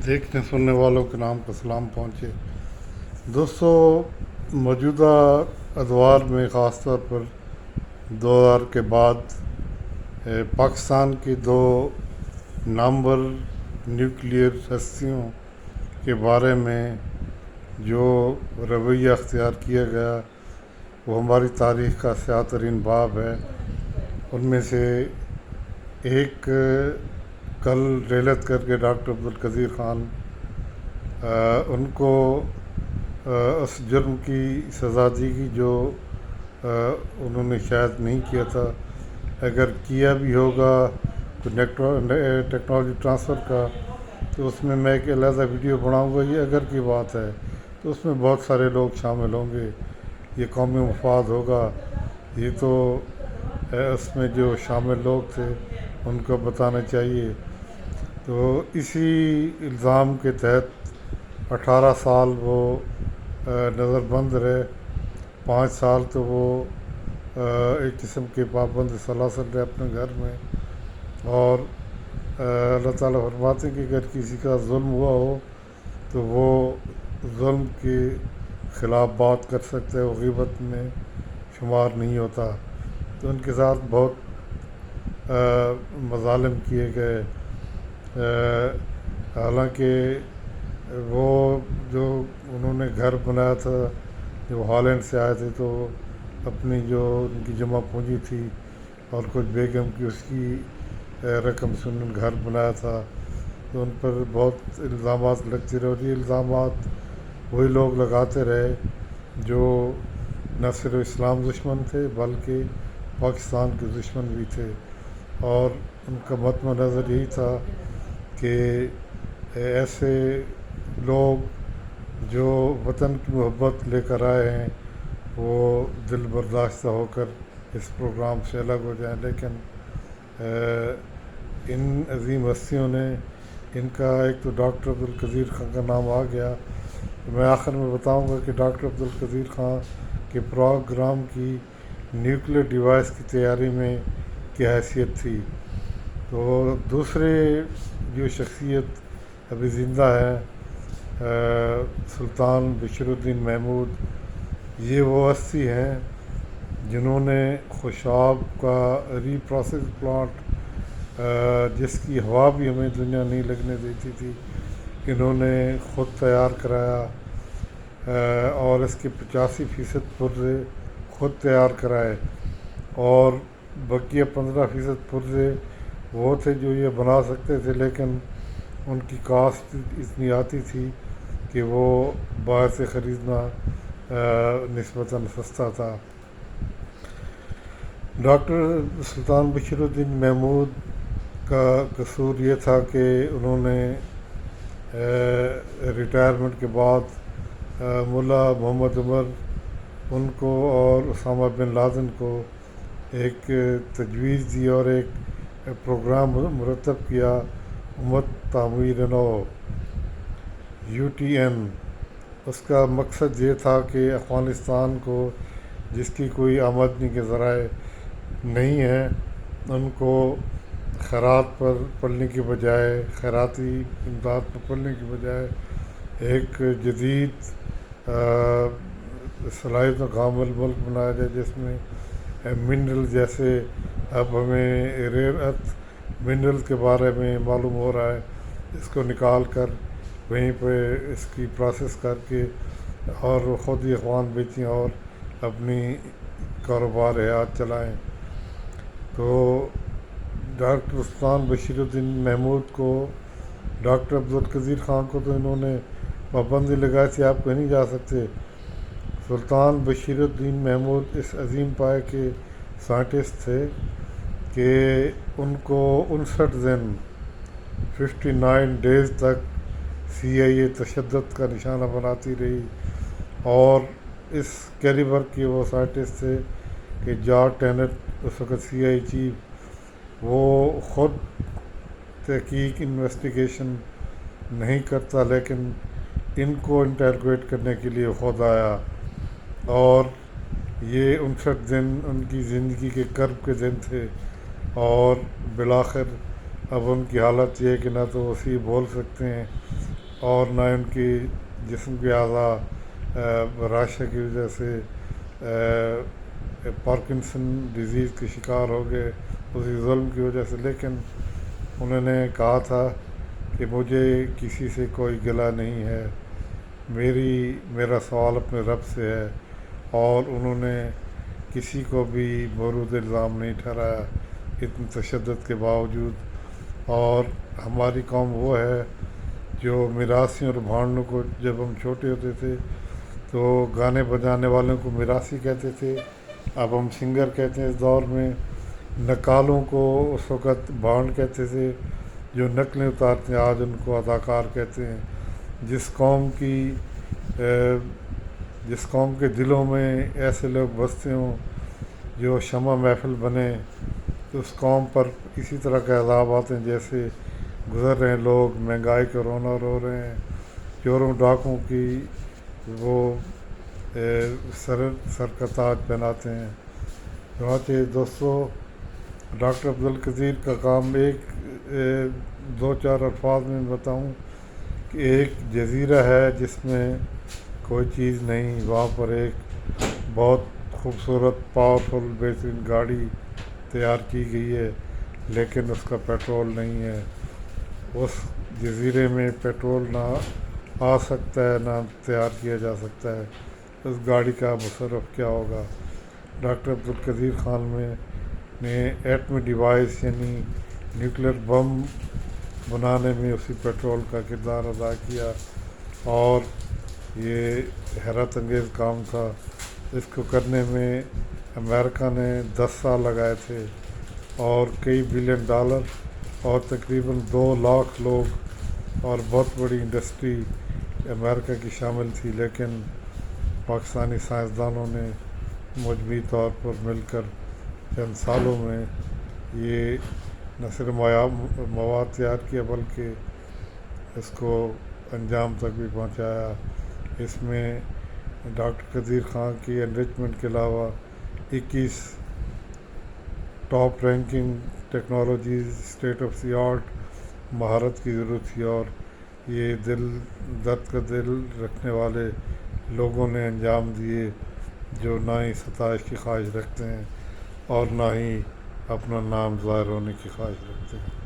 دیکھنے سننے والوں کے نام کا سلام پہنچے۔ دوستو، موجودہ ادوار میں خاص طور پر 2000 کے بعد پاکستان کی دو نامور نیوکلیئر ہستیوں کے بارے میں جو رویہ اختیار کیا گیا وہ ہماری تاریخ کا سیاہ ترین باب ہے۔ ان میں سے ایک کل ریلت کر کے ڈاکٹر عبدالقدیر خان، ان کو اس جرم کی سزا دی گئی جو انہوں نے شاید نہیں کیا تھا۔ اگر کیا بھی ہوگا تو ٹیکنالوجی ٹرانسفر کا، تو اس میں ایک علیحدہ ویڈیو بناؤں گا۔ یہ اگر کی بات ہے تو اس میں بہت سارے لوگ شامل ہوں گے، یہ قومی مفاد ہوگا۔ یہ تو اس میں جو شامل لوگ تھے ان کو بتانا چاہیے۔ تو اسی الزام کے تحت 18 سال وہ نظر بند رہے، 5 سال تو وہ ایک قسم کے پابند سلاسل رہے اپنے گھر میں۔ اور اللہ تعالیٰ فرماتے ہیں کہ اگر کسی کا ظلم ہوا ہو تو وہ ظلم کے خلاف بات کر سکتے ہیں، وہ غیبت میں شمار نہیں ہوتا۔ تو ان کے ساتھ بہت مظالم کیے گئے، حالانکہ وہ جو انہوں نے گھر بنایا تھا، جو ہالینڈ سے آئے تھے، تو اپنی جو ان کی جمع پونجی تھی اور کچھ بیگم کی اس کی رقم سے انہوں نے گھر بنایا تھا، تو ان پر بہت الزامات لگتے رہے۔ اور یہ الزامات وہی لوگ لگاتے رہے جو نہ صرف اسلام دشمن تھے بلکہ پاکستان کے دشمن بھی تھے، اور ان کا مطمع نظر یہی تھا کہ ایسے لوگ جو وطن کی محبت لے کر آئے ہیں وہ دل برداشتہ ہو کر اس پروگرام سے الگ ہو جائیں۔ لیکن ان عظیم ہستیوں نے، ان کا ایک تو ڈاکٹر عبدالقدیر خان کا نام آ گیا، میں آخر میں بتاؤں گا کہ ڈاکٹر عبدالقدیر خان کے پروگرام کی نیوکلیر ڈیوائس کی تیاری میں کیا حیثیت تھی۔ تو دوسرے جو شخصیت ابھی زندہ ہے، سلطان بشیر الدین محمود، یہ وہ ہستی ہیں جنہوں نے خوشاب کا ری پروسیس پلانٹ، جس کی ہوا بھی ہمیں دنیا نہیں لگنے دیتی تھی، انہوں نے خود تیار کرایا، اور اس کے 85% پرزے خود تیار کرائے، اور بقیہ 15% پرزے وہ تھے جو یہ بنا سکتے تھے، لیکن ان کی کاسٹ اتنی آتی تھی کہ وہ باہر سے خریدنا نسبتاً سستا تھا۔ ڈاکٹر سلطان بشیر الدین محمود کا قصور یہ تھا کہ انہوں نے ریٹائرمنٹ کے بعد ملا محمد عمر ان کو اور اسامہ بن لادن کو ایک تجویز دی اور ایک پروگرام مرتب کیا، امت تعمیر نو، UTN۔ اس کا مقصد یہ تھا کہ افغانستان کو، جس کی کوئی آمدنی کے ذرائع نہیں ہیں، ان کو خیرات پر پڑنے کی بجائے، خیراتی امداد پر پڑنے کی بجائے ایک جدید صلاحیتوں کا حامل ملک بنایا جائے، جس میں منرل جیسے اب ہمیں ریئر ارتھ منرل کے بارے میں معلوم ہو رہا ہے، اس کو نکال کر وہیں پہ اس کی پروسیس کر کے اور خود ہی اخوان بیچیں اور اپنی کاروبار حیات چلائیں۔ تو ڈاکٹر سلطان بشیر الدین محمود کو، ڈاکٹر عبدالقدیر خان کو تو انہوں نے پابندی لگائی تھی، آپ کہیں نہیں جا سکتے۔ سلطان بشیر الدین محمود اس عظیم پائے کے سائنٹسٹ تھے کہ ان کو 59 دن 59 ڈیز تک CIA تشدد کا نشانہ بناتی رہی، اور اس کیلیبر کے وہ سائنٹسٹ تھے کہ جارج ٹینٹ، اس وقت CIA چیف، وہ خود تحقیق انویسٹیگیشن نہیں کرتا، لیکن ان کو انٹروگیٹ کرنے کے لیے خود آیا، اور یہ 59 دن ان کی زندگی کے کرب کے دن تھے، اور بالآخر اب ان کی حالت یہ ہے کہ نہ تو وہ صحیح بول سکتے ہیں اور نہ ان کی جسم کے اعضاء راشا کی وجہ سے پارکنسن ڈیزیز کے شکار ہو گئے اسی ظلم کی وجہ سے، لیکن انہوں نے کہا تھا کہ مجھے کسی سے کوئی گلہ نہیں ہے، میرا سوال اپنے رب سے ہے، اور انہوں نے کسی کو بھی مورد الزام نہیں ٹھہرایا اتنے تشدد کے باوجود۔ اور ہماری قوم وہ ہے جو میراثیوں اور بھانڈوں کو، جب ہم چھوٹے ہوتے تھے تو گانے بجانے والوں کو میراثی کہتے تھے، اب ہم سنگر کہتے ہیں اس دور میں، نقالوں کو اس وقت بھانڈ کہتے تھے، جو نقلیں اتارتے ہیں آج ان کو اداکار کہتے ہیں۔ جس قوم کے دلوں میں ایسے لوگ بستے ہوں جو شمع محفل بنے، تو اس قوم پر اسی طرح کے عذاب آتے ہیں جیسے گزر رہے ہیں لوگ، مہنگائی کا رونا رو رہے ہیں، چوروں ڈاکوں کی وہ سر کا تاج پہناتے ہیں۔ چنانچہ دوستو، ڈاکٹر عبدالقدیر کا کام دو چار الفاظ میں بتاؤں کہ ایک جزیرہ ہے جس میں کوئی چیز نہیں، وہاں پر ایک بہت خوبصورت پاورفل بہترین گاڑی تیار کی گئی ہے، لیکن اس کا پیٹرول نہیں ہے۔ اس جزیرے میں پیٹرول نہ آ سکتا ہے، نہ تیار کیا جا سکتا ہے، اس گاڑی کا مصرف کیا ہوگا؟ ڈاکٹر عبدالقدیر خان نے ایٹمی ڈیوائس یعنی نیوکلیر بم بنانے میں اسی پیٹرول کا کردار ادا کیا، اور یہ حیرت انگیز کام تھا۔ اس کو کرنے میں امریکہ نے 10 سال لگائے تھے اور کئی بلین ڈالر اور تقریباً 2 لاکھ لوگ اور بہت بڑی انڈسٹری امریکہ کی شامل تھی، لیکن پاکستانی سائنسدانوں نے مجموعی طور پر مل کر چند سالوں میں یہ نہ صرف مواد تیار کیا بلکہ اس کو انجام تک بھی پہنچایا۔ اس میں ڈاکٹر قدیر خان کی انریچمنٹ کے علاوہ 21 top ranking technologies state of the art مہارت کی ضرورت تھی، اور یہ درد کا دل رکھنے والے لوگوں نے انجام دیے جو نہ ہی ستائش کی خواہش رکھتے ہیں اور نہ ہی اپنا نام ظاہر ہونے کی خواہش رکھتے ہیں۔